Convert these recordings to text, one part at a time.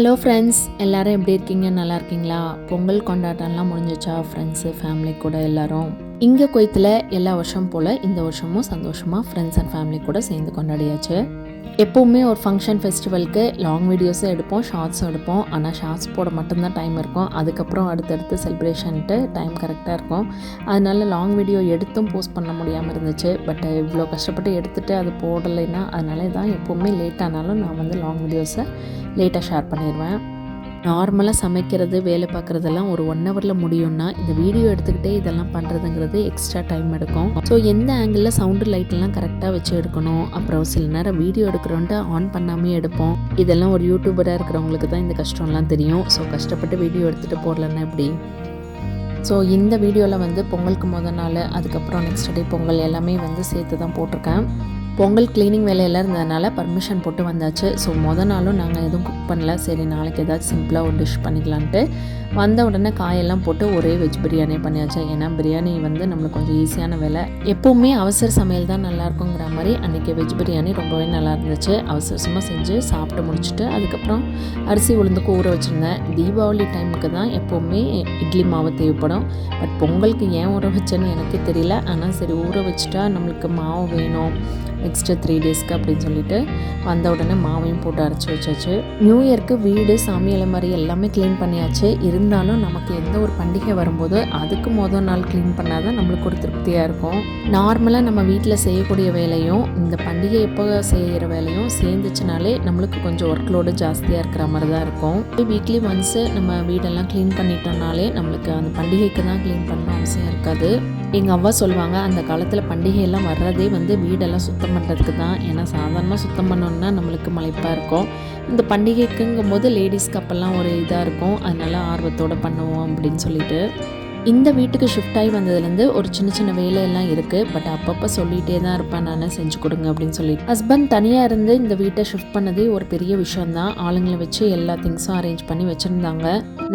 Hello friends, எல்லோரும் எப்படி இருக்கீங்க? நல்லா இருக்கீங்களா? பொங்கல் கொண்டாட்டம்லாம் முடிஞ்சிச்சா ஃப்ரெண்ட்ஸு ஃபேமிலி கூட எல்லோரும்? இங்கே குவைத்தில் எல்லா வருஷம் போல் இந்த வருஷமும் சந்தோஷமாக ஃப்ரெண்ட்ஸ் அண்ட் ஃபேமிலி கூட சேர்ந்து கொண்டாடியாச்சு. எப்போவுமே ஒரு ஃபங்க்ஷன் ஃபெஸ்டிவலுக்கு லாங் வீடியோஸும் எடுப்போம், ஷார்ட்ஸும் எடுப்போம். ஆனால் ஷார்ட்ஸ் போட மட்டும்தான் டைம் இருக்கும். அதுக்கப்புறம் அடுத்தடுத்து செலிப்ரேஷன்ட்டு டைம் கரெக்டாக இருக்கும். அதனால லாங் வீடியோ எடுத்தும் போஸ்ட் பண்ண முடியாமல் இருந்துச்சு. பட் இவ்வளோ கஷ்டப்பட்டு எடுத்துகிட்டு அது போடலைன்னா அதனால தான் எப்போவுமே லேட் ஆனாலும் நான் வந்து லாங் வீடியோஸை லேட்டாக ஷேர் பண்ணிடுவேன். நார்மலாக சமைக்கிறது, வேலை பார்க்குறதெல்லாம் ஒரு 1 ஹவரில் முடியும்னா இந்த வீடியோ எடுத்துக்கிட்டே இதெல்லாம் பண்ணுறதுங்கிறது எக்ஸ்ட்ரா டைம் எடுக்கும். ஸோ எந்த ஆங்கிளில் சவுண்டு லைட்லாம் கரெக்டாக வச்சு எடுக்கணும். அப்புறம் சில நேரம் வீடியோ எடுக்கிறோன்ட்டு ஆன் பண்ணாமே எடுப்போம். இதெல்லாம் ஒரு யூடியூபராக இருக்கிறவங்களுக்கு தான் இந்த கஷ்டம்லாம் தெரியும். ஸோ கஷ்டப்பட்டு வீடியோ எடுத்துகிட்டு போடலன்னா எப்படி? ஸோ இந்த வீடியோவில் வந்து பொங்கலுக்கு முதல் நாள், அதுக்கப்புறம் நெக்ஸ்ட் டே பொங்கல் எல்லாமே வந்து சேர்த்து தான் போட்டிருக்கேன். பொங்கல் க்ளீனிங் வேலையெல்லாம் இருந்ததுனால பர்மிஷன் போட்டு வந்தாச்சு. ஸோ நாளும் நாங்கள் எதுவும் குக் பண்ணல. சரி, நாளைக்கு ஏதாச்சும் சிம்பிளாக ஒரு டிஷ் பண்ணிக்கலான்ட்டு வந்த உடனே காயெல்லாம் போட்டு ஒரே வெஜ் பிரியாணி பண்ணியாச்சு. ஏன்னா பிரியாணி வந்து நம்மளுக்கு கொஞ்சம் ஈஸியான வேலை. எப்போவுமே அவசர சமையல் தான் நல்லாயிருக்குங்கிற மாதிரி அன்றைக்கி வெஜ் பிரியாணி ரொம்பவே நல்லா இருந்துச்சு. அவசரமாக செஞ்சு சாப்பிட்டு முடிச்சுட்டு அதுக்கப்புறம் அரிசி உளுந்துக்கு ஊற வச்சுருந்தேன். தீபாவளி டைமுக்கு தான் எப்போவுமே இட்லி மாவு தேவைப்படும். பட் பொங்கலுக்கு ஏன் ஊற வச்சேன்னு எனக்கே தெரியல. ஆனால் சரி, ஊற வச்சுட்டா நம்மளுக்கு மாவு வேணும் நெக்ஸ்ட்டு 3 டேஸ்க்கு அப்படின்னு சொல்லிட்டு வந்த உடனே மாவையும் போட்டு அரைச்சி வச்சாச்சு. நியூ இயர்க்கு வீடு, சாமி அலமாரி எல்லாமே க்ளீன் பண்ணியாச்சு. இருந்தாலும் நமக்கு எந்த ஒரு பண்டிகை வரும்போது அதுக்கு முதல் நாள் க்ளீன் பண்ணால் தான் நம்மளுக்கு ஒரு திருப்தியாக இருக்கும். நார்மலாக நம்ம வீட்டில் செய்யக்கூடிய வேலையும் இந்த பண்டிகை எப்போ செய்கிற வேலையும் சேர்ந்துச்சுனாலே நம்மளுக்கு கொஞ்சம் ஒர்க் லோடு ஜாஸ்தியாக இருக்கிற மாதிரி தான் இருக்கும். வீக்லி ஒன்ஸு நம்ம வீடெல்லாம் க்ளீன் பண்ணிட்டோம்னாலே நம்மளுக்கு அந்த பண்டிகைக்கு தான் க்ளீன் பண்ணணும் அவசியம் இருக்காது. எங்கள் அம்மா சொல்லுவாங்க, அந்த காலத்தில் பண்டிகையெல்லாம் வர்றதே வந்து வீடெல்லாம் சுத்தம் பண்ணுறதுக்கு தான். ஏன்னா சாதாரணமாக சுத்தம் பண்ணோன்னா நம்மளுக்கு மலைப்பாக இருக்கும். இந்த பண்டிகைக்குங்கும் போது லேடிஸ்க்கு அப்போல்லாம் ஒரு இதாக இருக்கும். அதனால ஆர்வத்தோடு பண்ணுவோம் அப்படின்னு சொல்லிட்டு இந்த வீட்டுக்கு ஷிஃப்ட் ஆகி வந்ததுலேருந்து ஒரு சின்ன சின்ன வேலையெல்லாம் இருக்குது. பட் அப்பப்போ சொல்லிகிட்டே தான் இருப்பேன், நான் செஞ்சு கொடுங்க அப்படின்னு சொல்லிட்டு. ஹஸ்பண்ட் தனியாக இருந்து இந்த வீட்டை ஷிஃப்ட் பண்ணதே ஒரு பெரிய விஷயந்தான். ஆளுங்களை வச்சு எல்லா திங்ஸும் அரேஞ்ச் பண்ணி வச்சுருந்தாங்க.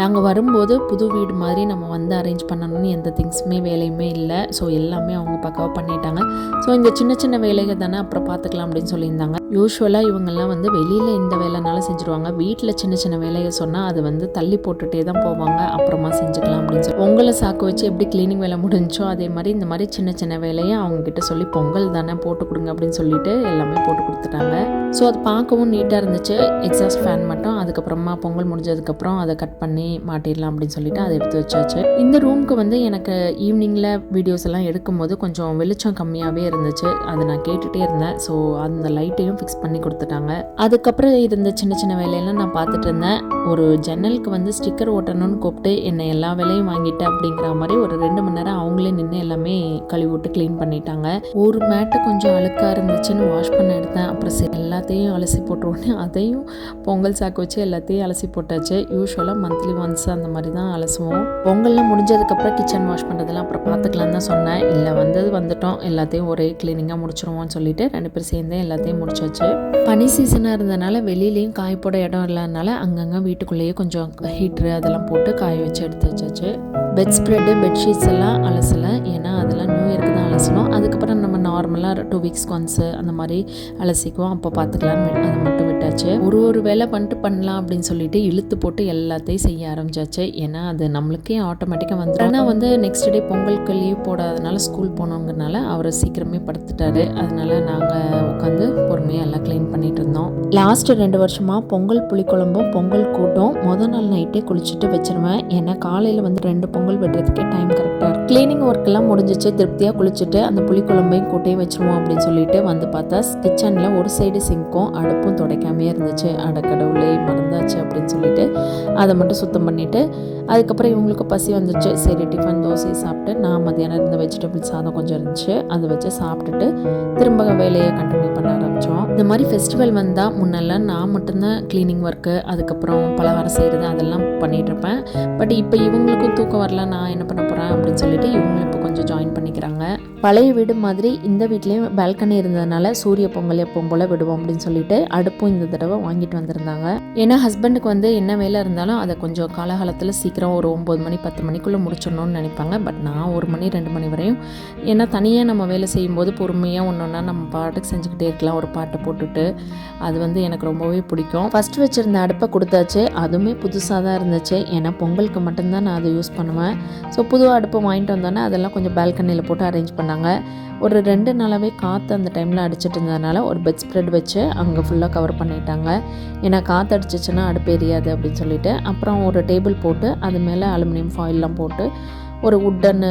நாங்கள் வரும்போது புது வீடு மாதிரி நம்ம வந்து அரேஞ்ச் பண்ணணும்னு எந்த திங்ஸுமே வேலையுமே இல்லை. ஸோ எல்லாமே அவங்க பக்காவாக பண்ணிட்டாங்க. ஸோ இந்த சின்ன சின்ன வேலைகள் தானே அப்புறம் பார்த்துக்கலாம் அப்படின்னு சொல்லியிருந்தாங்க. யூஸ்வலாக இவங்கெல்லாம் வந்து வெளியில் எந்த வேலைனாலும் செஞ்சுருவாங்க. வீட்டில் சின்ன சின்ன வேலைகள் சொன்னால் அதை வந்து தள்ளி போட்டுகிட்டே தான் போவாங்க. அப்புறமா செஞ்சுக்கலாம் அப்படின்னு சொல்லி உங்களை சாக்கு வச்சு எப்படி க்ளீனிங் வேலை முடிஞ்சோ அதே மாதிரி இந்த மாதிரி சின்ன சின்ன வேலையை அவங்கக்கிட்ட சொல்லி பொங்கல் தானே போட்டு கொடுங்க அப்படின்னு சொல்லிட்டு எல்லாமே போட்டு கொடுத்துட்டாங்க. ஸோ அது பார்க்கவும் நீட்டாக இருந்துச்சு. எக்ஸாஸ்ட் ஃபேன் மட்டும் அதுக்கப்புறமா பொங்கல் முடிஞ்சதுக்கப்புறம் அதை கட் பண்ணி மாட்டிடலாம் அப்படின்னு சொல்லிட்டு அதை எடுத்து வச்சாச்சு. இந்த ரூமுக்கு வந்து எனக்கு ஈவினிங்கில் வீடியோஸ் எல்லாம் எடுக்கும்போது கொஞ்சம் வெளிச்சம் கம்மியாகவே இருந்துச்சு. அதை நான் கேட்டுகிட்டே இருந்தேன். ஸோ அந்த லைட்டையும் ஃபிக்ஸ் பண்ணி கொடுத்துட்டாங்க. அதுக்கப்புறம் இருந்த சின்ன சின்ன வேலையெல்லாம் நான் பார்த்துட்டு இருந்தேன். ஒரு ஜன்னலுக்கு வந்து ஸ்டிக்கர் ஓட்டணும்னு கூப்பிட்டு என்னை எல்லா வேலையும் வாங்கிட்டு அப்படிங்கிற மாதிரி ஒரு 2 மணி நேரம் அவங்களே நின்று எல்லாமே கழுவி விட்டு க்ளீன் பண்ணிட்டாங்க. ஒரு மேட்டு கொஞ்சம் அழுக்காக இருந்துச்சுன்னு வாஷ் பண்ண எடுத்தேன். அப்புறம் சரி எல்லாத்தையும் அலசி போட்டோடனே அதையும் பொங்கல் சாக்கு வச்சு எல்லாத்தையும் அலசி போட்டாச்சு. யூஸ்வலாக மந்த்லி ஒன்ஸ் அந்த மாதிரி தான் அலசுவோம். பொங்கல்லாம் முடிஞ்சதுக்கப்புறம் கிச்சன் வாஷ் பண்ணுறதெல்லாம் அப்புறம் பார்த்துக்கலாம் தான் சொன்னேன். இல்லை வந்துட்டோம், எல்லாத்தையும் ஒரே க்ளீனிங்காக முடிச்சிருவோம்னு சொல்லிட்டு 2 பேர் சேர்ந்து எல்லாத்தையும் முடிச்சாச்சு. பனி சீசனாக இருந்ததுனால வெளியிலையும் காய போட இடம் இல்லாதனால அங்கங்கே வீட்டுக்குள்ளேயே கொஞ்சம் ஹீட்ரு அதெல்லாம் போட்டு காய வச்சு எடுத்து வச்சாச்சு. பெட் ஸ்ப்ரெட்டு, பெட்ஷீட்ஸ் எல்லாம் அலசலை. ஏன்னா அதெல்லாம் நியூ இயர்க்கு தான் அலசணும். அதுக்கப்புறம் நம்ம நார்மலாக 2 வீக்ஸ்க்கு ஒன்ஸு அந்த மாதிரி அலசிக்குவோம். அப்போ பார்த்துக்கலான்னு அதை மட்டும் விட்டாச்சு. ஒரு வேலை பண்ணிட்டு பண்ணலாம் அப்படின்னு சொல்லிட்டு இழுத்து போட்டு எல்லாத்தையும் செய்ய ஆரம்பிச்சாச்சு. ஏன்னா அது நம்மளுக்கே ஆட்டோமேட்டிக்காக வந்துடும். ஆனால் வந்து நெக்ஸ்ட் டே பொங்கலுக்கு லீவ் போடாதனால ஸ்கூல் போனோங்கிறனால அவர் சீக்கிரமே படுத்துட்டாரு. அதனால நாங்கள் உட்காந்து பொறுமையாக எல்லாம் க்ளீன் பண்ணிட்டு இருந்தோம். லாஸ்ட் 2 வருஷமாக பொங்கல் புளிக்குழம்பும் பொங்கல் கூட்டும் முதல் நாள் நைட்டே குளிச்சுட்டு வச்சிருவேன். ஏன்னா காலையில் வந்து 2 பொங்கல் வெட்டுறதுக்கே டைம் கரெக்டாக இருக்கும். க்ளீனிங் ஒர்க் எல்லாம் முடிஞ்சிச்சு. திருப்தியாக குளிச்சுட்டு அந்த புளிக்குழம்பையும் கூட்டையும் வச்சிருவோம் அப்படின்னு சொல்லிட்டு வந்து பார்த்தா கிச்சனில் ஒரு சைடு சிங்க்கும் அடுப்பும் துடைக்காமே இருந்துச்சு. அடக்கடவுளே மறந்தாச்சு அப்படின்னு சொல்லிட்டு அதை மட்டும் சுத்தம் பண்ணிவிட்டு அதுக்கப்புறம் இவங்களுக்கு பசி வந்துச்சு. சரி டிஃபன் தோசை சாப்பிட்டு நான் மத்தியானம் இருந்த வெஜிடபிள் சாதம் கொஞ்சம் இருந்துச்சு, அதை வச்சு சாப்பிட்டுட்டு திரும்ப வேலையை கண்டினியூ பண்ண ஆரம்பித்தோம். இந்த மாதிரி ஃபெஸ்டிவல் வந்தால் முன்னெல்லாம் நான் மட்டும்தான் க்ளீனிங் ஒர்க்கு அதுக்கப்புறம் பலகாரம் செய்கிறது அதெல்லாம் பண்ணிகிட்ருப்பேன். பட் இப்போ இவங்களுக்கும் தூக்கம் வரல, நான் என்ன பண்ண போகிறேன் அப்படின்னு சொல்லிட்டு இவங்களும் இப்போ கொஞ்சம் ஜாயின் பண்ணிக்கிறாங்க. பழைய வீடு மாதிரி இந்த வீட்லேயும் பால்கனி இருந்ததுனால சூரிய பொங்கல் எப்பவும் போல் விடுவோம் அப்படின்னு சொல்லிட்டு அடுப்பும் இந்த தடவை வாங்கிட்டு வந்திருந்தாங்க. ஏன்னா ஹஸ்பண்டுக்கு வந்து என்ன வேலை இருந்தாலும் அதை கொஞ்சம் காலகாலத்தில் சீக்கிரம் ஒரு 9 மணி 10 மணிக்குள்ளே முடிச்சிடணும்னு நினைப்பாங்க. பட் நான் 1 மணி 2 மணி வரையும், ஏன்னா தனியாக நம்ம வேலை செய்யும்போது பொறுமையாக ஒன்றா நம்ம பாட்டுக்கு செஞ்சுக்கிட்டே இருக்கலாம் ஒரு பாட்டை போட்டுட்டு. அது வந்து எனக்கு ரொம்பவே பிடிக்கும். ஃபஸ்ட்டு வச்சுருந்த அடுப்பை கொடுத்தாச்சு. அதுவுமே புதுசாக தான் இருந்துச்சு. ஏன்னா பொங்கலுக்கு மட்டும்தான் நான் அதை யூஸ் பண்ணுவேன். ஸோ புது அடுப்பு வாங்கிட்டு வந்தோன்னே அதெல்லாம் கொஞ்சம் பால்கனியில் போட்டு அரேஞ்ச் பண்ணாங்க. ஒரு 2 நாளாகவே காற்று அந்த டைமில் அடிச்சிட்டு இருந்ததுனால ஒரு பெட் ஸ்ப்ரெட் வச்சு அங்கே ஃபுல்லாக கவர் பண்ணிட்டாங்க. ஏன்னா காற்று அடிச்சிச்சுன்னா அடுப்பு எரியாது அப்படின்னு சொல்லிட்டு. அப்புறம் ஒரு டேபிள் போட்டு அது மேலே அலுமினியம் ஃபாயில்லாம் போட்டு ஒரு உட்டன்னு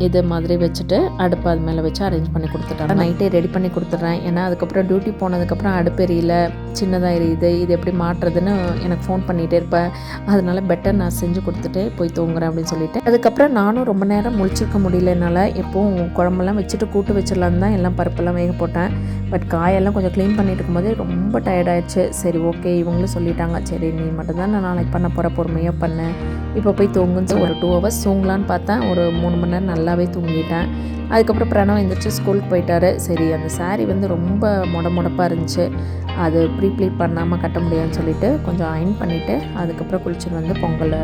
இது மாதிரி வச்சுட்டு அடுப்பு அது மேலே வச்சு அரேஞ்ச் பண்ணி கொடுத்துட்டாங்க. நைட்டே ரெடி பண்ணி கொடுத்துட்றேன். ஏன்னா அதுக்கப்புறம் டியூட்டி போனதுக்கப்புறம் அடுப்பு எரியல, சின்னதாக எரியுது, இது எப்படி மாட்டுறதுன்னு எனக்கு ஃபோன் பண்ணிகிட்டே இருப்பேன். அதனால பெட்டர் நான் செஞ்சு கொடுத்துட்டு போய் தூங்குறேன் அப்படின்னு சொல்லிட்டு. அதுக்கப்புறம் நானும் ரொம்ப நேரம் முழிச்சிருக்க முடியல என்னால். எப்போவும் குழம்பெல்லாம் வச்சுட்டு கூட்டு வச்சிடலான்னு தான் எல்லாம் பருப்பெல்லாம் வேக போட்டேன். பட் காயெல்லாம் கொஞ்சம் க்ளீன் பண்ணிட்டு இருக்கும்போது ரொம்ப டயர்டாயிடுச்சு. சரி ஓகே, இவங்களும் சொல்லிட்டாங்க, சரி நீ மட்டும்தான் நான் நாளைக்கு பண்ண போகிற, பொறுமையாக பண்ணேன், இப்போ போய் தூங்குன்னு ஒரு 2 hours தூங்கலான்னு பார்த்தேன். ஒரு 3 மணி நேரம் நல்லாவே தூங்கிட்டேன். அதுக்கப்புறம் பிரணவ் எழுந்திரிச்சு ஸ்கூலுக்கு போயிட்டாரு. சரி, அந்த சாரீ வந்து ரொம்ப முடப்பாக இருந்துச்சு, அது ப்ளீட் பண்ணாமல் கட்ட முடியாதுன்னு சொல்லிட்டு கொஞ்சம் அயன் பண்ணிவிட்டு அதுக்கப்புறம் குளிச்சுட்டு வந்து பொங்கலை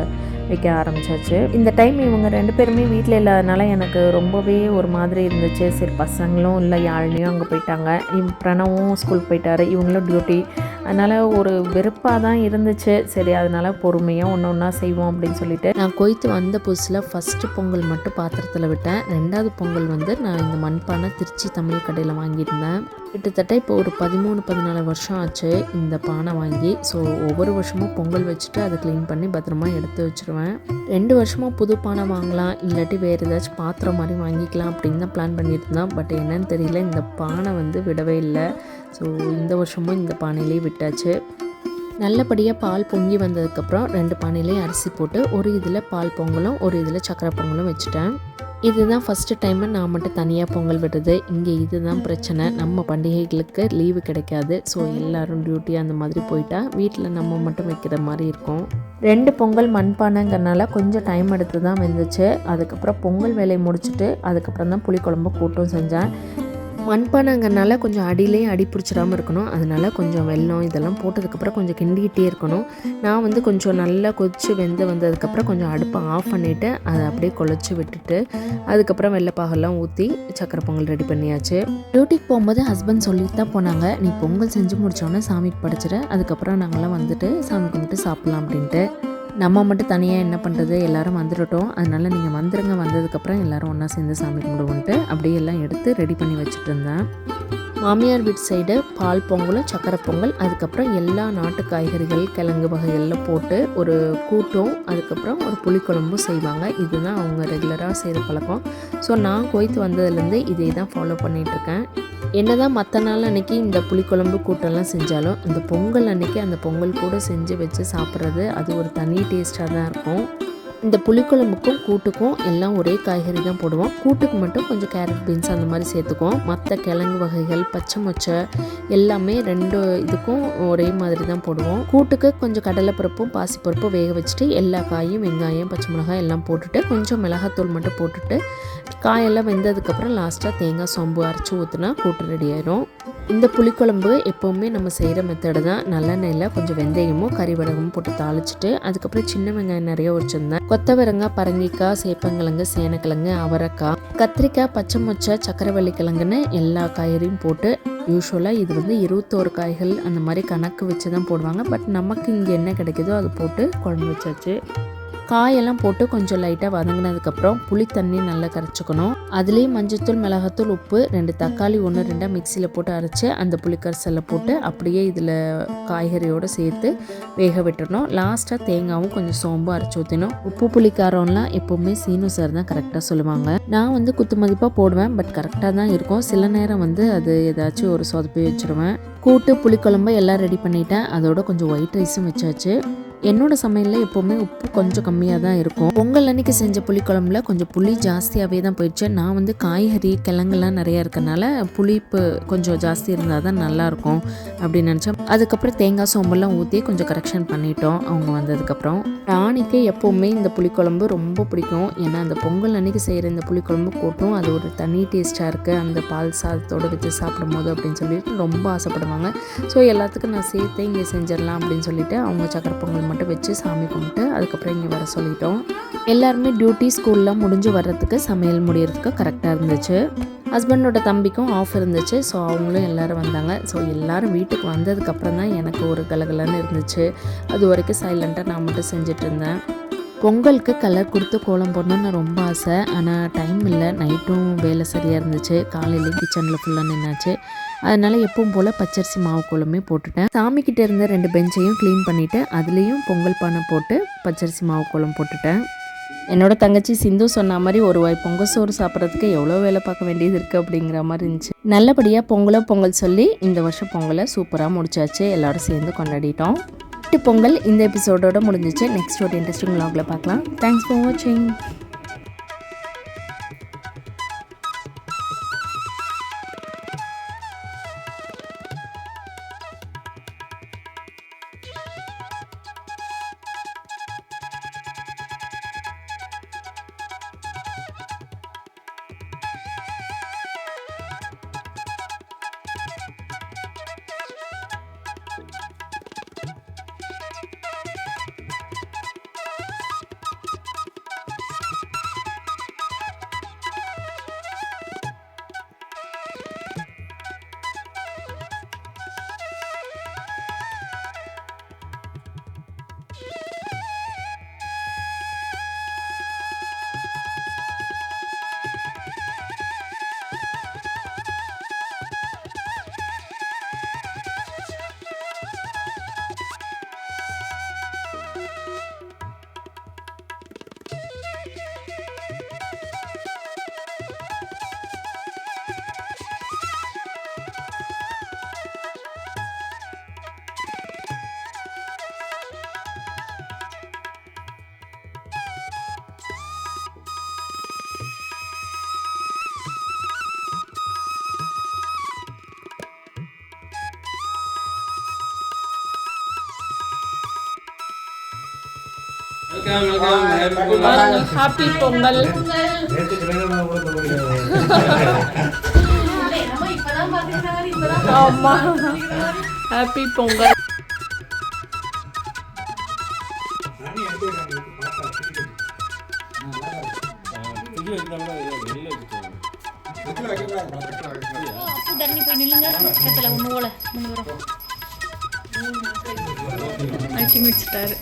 வைக்க ஆரம்பிச்சாச்சு. இந்த டைம் இவங்க 2 பேருமே வீட்டில் இல்லாதனால எனக்கு ரொம்பவே ஒரு மாதிரி இருந்துச்சு. சரி, பசங்களும் இல்லை, யாழ்னியும் அங்கே போயிட்டாங்க, பிரணவும் ஸ்கூலுக்கு போயிட்டாரு, இவங்களும் டியூட்டி. அதனால் ஒரு வெறுப்பாக தான் இருந்துச்சு. சரி, அதனால் பொறுமையாக ஒன்றா செய்வோம் அப்படின்னு சொல்லிட்டு நான் கொய்த்து வந்த புதுசில் ஃபஸ்ட்டு பொங்கல் மட்டும் பாத்திரத்தில் விட்டேன். 2வது பொங்கல் வந்து நான் இந்த மண்பானை திருச்சி தமிழ் கடையில் வாங்கியிருந்தேன். கிட்டத்தட்ட இப்போ ஒரு 13-14 வருஷம் ஆச்சு இந்த பானை வாங்கி. ஸோ ஒவ்வொரு வருஷமும் பொங்கல் வச்சுட்டு அதை க்ளீன் பண்ணி பத்திரமா எடுத்து வச்சுருவேன். 2 வருஷமாக புது பானை வாங்கலாம், இல்லாட்டி வேறு ஏதாச்சும் பாத்திரம் மாதிரி வாங்கிக்கலாம் அப்படின்னு தான் பிளான் பண்ணிட்டு இருந்தோம். பட் என்னன்னு தெரியல, இந்த பானை வந்து விடவே இல்லை. ஸோ இந்த வருஷமும் இந்த பானையிலே விட்டாச்சு. நல்லபடியாக பால் பொங்கி வந்ததுக்கப்புறம் 2 பானையிலையும் அரிசி போட்டு ஒரு இதில் பால் பொங்கலும் ஒரு இதில் சக்கரை பொங்கலும் வச்சுட்டேன். இதுதான் ஃபஸ்ட்டு டைமு நான் மட்டும் தனியாக பொங்கல் விடுறது. இங்கே இதுதான் பிரச்சனை, நம்ம பண்டிகைகளுக்கு லீவு கிடைக்காது. ஸோ எல்லோரும் டியூட்டி அந்த மாதிரி போயிட்டா வீட்டில் நம்ம மட்டும் வைக்கிற மாதிரி இருக்கும். 2 பொங்கல் மண்பானைங்கிறனால கொஞ்சம் டைம் எடுத்து தான் வந்துச்சு. அதுக்கப்புறம் பொங்கல் வேலையை முடிச்சுட்டு அதுக்கப்புறம் தான் புளிக்குழம்பு கூட்டும் செஞ்சேன். மண்பானைங்கிறனால கொஞ்சம் அடியிலையும் அடி பிடிச்சிடாமல் இருக்கணும். அதனால் கொஞ்சம் வெல்லம் இதெல்லாம் போட்டதுக்கப்புறம் கொஞ்சம் கிண்டிக்கிட்டே இருக்கணும். நான் வந்து கொஞ்சம் நல்லா கொதித்து வந்ததுக்கப்புறம் கொஞ்சம் அடுப்பை ஆஃப் பண்ணிவிட்டு அதை அப்படியே குழச்சி விட்டுட்டு அதுக்கப்புறம் வெள்ளைப்பாகெல்லாம் ஊற்றி சக்கரை பொங்கல் ரெடி பண்ணியாச்சு. டியூட்டிக்கு போகும்போது ஹஸ்பண்ட் சொல்லிட்டு தான் போனாங்க, நீ பொங்கல் செஞ்சு முடித்தோன்னே சாமிக்கு படைச்சிட்டு அதுக்கப்புறம் நாங்கள்லாம் வந்துட்டு சாமி கும்பிட்டு சாப்பிட்லாம் அப்படின்ட்டு. நம்ம மட்டும் தனியாக என்ன பண்ணுறது, எல்லோரும் வந்துட்டோம், அதனால் நீங்கள் வந்துடுங்க, வந்ததுக்கப்புறம் எல்லோரும் ஒன்றா சேர்ந்து சாமி கும்பிடுவோன்ட்டு அப்படியே எல்லாம் எடுத்து ரெடி பண்ணி வச்சுட்டு இருந்தேன். மாமியார் வீட்டு சைடு பால் பொங்கலும் சக்கரை பொங்கல், அதுக்கப்புறம் எல்லா நாட்டு காய்கறிகள் கிழங்கு வகைகளில் போட்டு ஒரு கூட்டும் அதுக்கப்புறம் ஒரு புளிக்குழம்பும் செய்வாங்க. இதுதான் அவங்க ரெகுலராக செய்கிற பழக்கம். ஸோ நான் கொய்த்து வந்ததுலேருந்து இதே தான் ஃபாலோ பண்ணிகிட்ருக்கேன். என்னதான் மற்ற நாள் அன்றைக்கி இந்த புளிக்குழம்பு கூட்டெல்லாம் செஞ்சாலும் இந்த பொங்கல் அன்றைக்கி அந்த பொங்கல் கூட செஞ்சு வச்சு சாப்பிட்றது அது ஒரு தனி டேஸ்ட்டாக தான் இருக்கும். இந்த புளிக்குழம்புக்கும் கூட்டுக்கும் எல்லாம் ஒரே காய்கறி தான் போடுவோம். கூட்டுக்கு மட்டும் கொஞ்சம் கேரட் பீன்ஸ் அந்த மாதிரி சேர்த்துக்குவோம். மற்ற கிழங்கு வகைகள் பச்சை மொச்சை எல்லாமே 2 இதுக்கும் ஒரே மாதிரி தான் போடுவோம். கூட்டுக்கு கொஞ்சம் கடலைப்பருப்பும் பாசிப்பருப்பும் வேக வச்சுட்டு எல்லா காயும் வெங்காயம் பச்சை மிளகாய் எல்லாம் போட்டுட்டு கொஞ்சம் மிளகாத்தூள் மட்டும் போட்டுட்டு காயெல்லாம் வெந்ததுக்கப்புறம் லாஸ்ட்டாக தேங்காய் சோம்பு அரைச்சி ஊற்றினா கூட்டு ரெடி ஆயிடும். இந்த புளிக்குழம்பு எப்போவுமே நம்ம செய்கிற மெத்தடு தான். நல்லெண்ணெயில் கொஞ்சம் வெந்தயமும் கறிவடகமும் போட்டு தாளிச்சிட்டு அதுக்கப்புறம் சின்ன வெங்காயம் நிறைய வச்சுருந்தேன். கொத்தவரங்காய், பரங்கிக்காய், சேப்பங்கிழங்கு, சேனக்கிழங்கு, அவரைக்காய், கத்திரிக்காய், பச்சை மொச்சை, சக்கரவள்ளி கிழங்குன்னு எல்லா காய்கறியும் போட்டு யூஸ்வலாக இது வந்து 21 காய்கள் அந்த மாதிரி கணக்கு வச்சு தான் போடுவாங்க. பட் நமக்கு இங்கே என்ன கிடைக்குதோ அது போட்டு குழம்பு வச்சாச்சு. காயெல்லாம் போட்டு கொஞ்சம் லைட்டாக வதங்கினதுக்கப்புறம் புளி தண்ணி நல்லா கரைச்சிக்கணும். அதுலேயும் மஞ்சத்தூள், மிளகாத்தூள், உப்பு, 2 தக்காளி 1-2 மிக்சியில் போட்டு அரைச்சி அந்த புளிக்கரைசலில் போட்டு அப்படியே இதில் காய்கறியோடு சேர்த்து வேக விட்டுறணும். லாஸ்ட்டாக தேங்காவும் கொஞ்சம் சோம்பும் அரைச்சி ஊற்றணும். உப்பு புளி காரம்லாம் எப்போவுமே சீனு சார் தான் கரெக்டாக சொல்லுவாங்க. நான் வந்து குத்து மதிப்பாக போடுவேன், பட் கரெக்டாக தான் இருக்கும். சில நேரம் வந்து அது ஏதாச்சும் ஒரு சொதப்பி வச்சுருவேன். கூட்டு புளிக்குழம்பு எல்லாம் ரெடி பண்ணிட்டேன். அதோட கொஞ்சம் ஒயிட் ரைஸும் வச்சாச்சு. என்னோட சமையலில் எப்போவுமே உப்பு கொஞ்சம் கம்மியாக தான் இருக்கும். பொங்கல் அன்னைக்கு செஞ்ச புளிக்குழம்புல கொஞ்சம் புளி ஜாஸ்தியாகவே தான் போயிடுச்சு. நான் வந்து காய்கறி கிழங்குலாம் நிறையா இருக்கனால புளிப்பு கொஞ்சம் ஜாஸ்தி இருந்தால் தான் நல்லாயிருக்கும் அப்படின்னு நினச்சேன். அதுக்கப்புறம் தேங்காய் சோம்பெல்லாம் ஊற்றி கொஞ்சம் கரெக்ஷன் பண்ணிட்டோம் அவங்க வந்ததுக்கப்புறம். ராணிக்கு எப்போவுமே இந்த புளிக்குழம்பு ரொம்ப பிடிக்கும். ஏன்னா அந்த பொங்கல் அன்னைக்கு செய்கிற இந்த புளிக்குழம்பு கூட்டும் அது ஒரு தனி டேஸ்ட்டாக இருக்குது அந்த பால் சாதத்தோடு வச்சு சாப்பிடும்போது அப்படின்னு சொல்லிட்டு ரொம்ப ஆசைப்படுவாங்க. ஸோ எல்லாத்துக்கும் நான் சேர்த்து இங்கே செஞ்சிடலாம் அப்படின்னு சொல்லிட்டு அவங்க சக்கரை பொங்கல் மட்டும் வச்சு சாமி கும்பிட்டு அதுக்கப்புறம் இங்கே வர சொல்லிட்டோம். எல்லாருமே டியூட்டி ஸ்கூல்லாம் முடிஞ்சு வர்றதுக்கு சமையல் முடியறதுக்கு கரெக்டாக இருந்துச்சு. ஹஸ்பண்டோட தம்பிக்கும் ஆஃப் இருந்துச்சு. ஸோ அவங்களும் எல்லோரும் வந்தாங்க. ஸோ எல்லோரும் வீட்டுக்கு வந்ததுக்கப்புறம் தான் எனக்கு ஒரு கலகலன்னு இருந்துச்சு. அது வரைக்கும் சைலண்ட்டாக நான் மட்டும் செஞ்சுட்டு இருந்தேன். பொங்கலுக்கு கலர் கொடுத்து கோலம் போடணுன்னு ரொம்ப ஆசை. ஆனால் டைம் இல்லை, நைட்டும் வேலை சரியாக இருந்துச்சு. காலையிலேயும் கிச்சனில் ஃபுல்லாக நின்னாச்சு. அதனால் எப்பவும் போல் பச்சரிசி மாவு கோலமே போட்டுட்டேன். சாமிக்கிட்ட இருந்த 2 பெஞ்சையும் க்ளீன் பண்ணிவிட்டு அதுலேயும் பொங்கல் பானை போட்டு பச்சரிசி மாவு கோலம் போட்டுட்டேன். என்னோட தங்கச்சி சிந்து சொன்ன மாதிரி ஒரு வாய் பொங்கல் சோறு சாப்பிட்றதுக்கு எவ்வளோ வேலை பார்க்க வேண்டியது இருக்குது அப்படிங்கிற மாதிரி இருந்துச்சு. நல்லபடியாக பொங்கல் சொல்லி இந்த வருஷம் பொங்கலை சூப்பராக முடிச்சாச்சு. எல்லோரும் சேர்ந்து கொண்டாடிட்டோம். பொங்கல் இந்த எபிசோடோட முடிஞ்சிச்சு. நெக்ஸ்ட் ஒரு இன்ட்ரெஸ்டிங் vlogல பார்க்கலாம். தேங்க்ஸ் ஃபார் வாட்சிங். ஹாப்பி பொங்கல். ஆமா, ஹாப்பி பொங்கல். தண்ணி போய் நில்லுங்க. பக்கத்துல ஒண்ணு போல மூணு வரும் அடிச்சு முடிச்சிட்டாரு.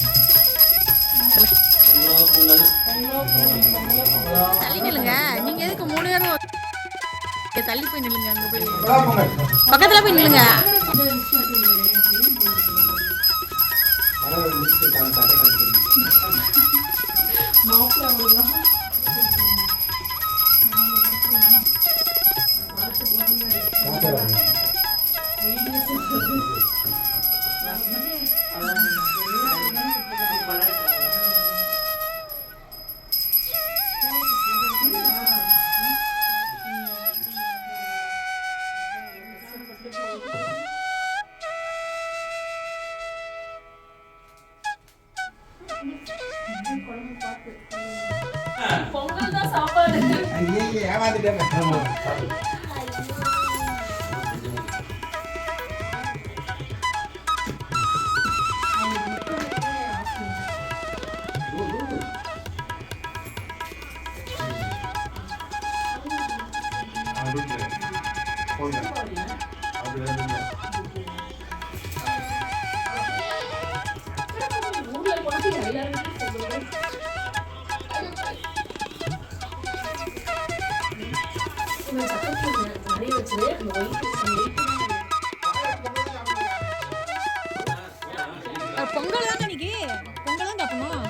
தள்ளி நில்லுங்க. நீங்க எதுக்கு 3 பேரும் தள்ளி போய் நில்லுங்க. அங்க போய் பக்கத்துல போய் நில்லுங்க. பொங்கல் தான் சாப்பாடு. ஐயே ஏமாத்திட்டேன். பொங்கல் தான் இன்னைக்கு. பொங்கல் தான் சாப்பிடணும்.